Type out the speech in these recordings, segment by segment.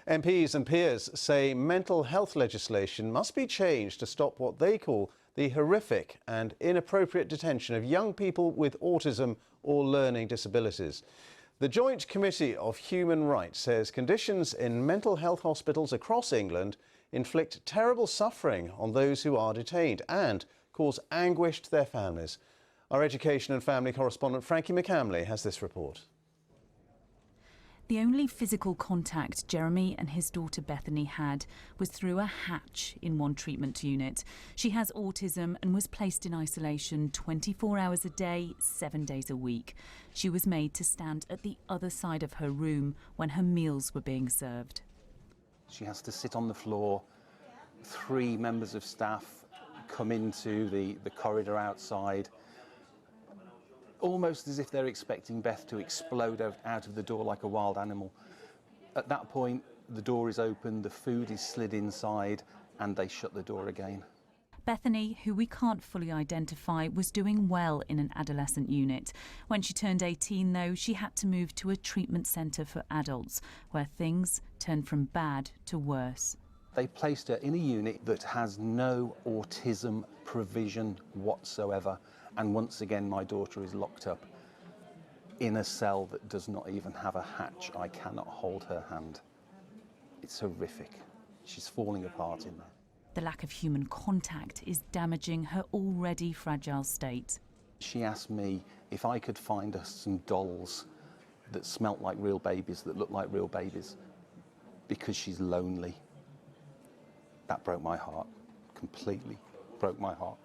MPs and peers say mental health legislation must be changed to stop what they call the horrific and inappropriate detention of young people with autism or learning disabilities. The Joint Committee of Human Rights says conditions in mental health hospitals across England inflict terrible suffering on those who are detained and cause anguish to their families. Our education and family correspondent Frankie McCamley has this report. The only physical contact Jeremy and his daughter Bethany had was through a hatch in one treatment unit. She has autism and was placed in isolation 24 hours a day, 7 days a week. She was made to stand at the other side of her room when her meals were being served. She has to sit on the floor. 3 members of staff come into the corridor outside, almost as if they're expecting Beth to explode out of the door like a wild animal. At that point, the door is open, the food is slid inside, and they shut the door again. Bethany, who we can't fully identify, was doing well in an adolescent unit. When she turned 18, though, she had to move to a treatment centre for adults, where things turned from bad to worse. They placed her in a unit that has no autism provision whatsoever. And once again, my daughter is locked up in a cell that does not even have a hatch. I cannot hold her hand. It's horrific. She's falling apart in there. The lack of human contact is damaging her already fragile state. She asked me if I could find us some dolls that smelt like real babies, that looked like real babies, because she's lonely. That broke my heart, completely broke my heart.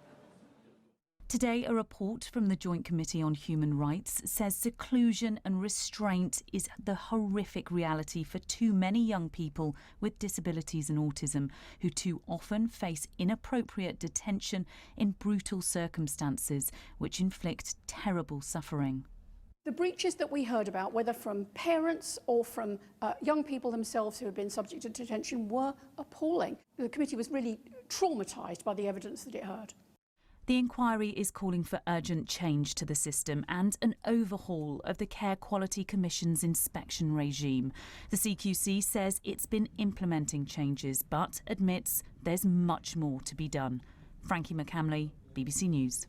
Today, a report from the Joint Committee on Human Rights says seclusion and restraint is the horrific reality for too many young people with disabilities and autism, who too often face inappropriate detention in brutal circumstances, which inflict terrible suffering. The breaches that we heard about, whether from parents or from young people themselves who have been subject to detention, were appalling. The committee was really traumatised by the evidence that it heard. The inquiry is calling for urgent change to the system and an overhaul of the Care Quality Commission's inspection regime. The CQC says it's been implementing changes, but admits there's much more to be done. Frankie McCamley, BBC News.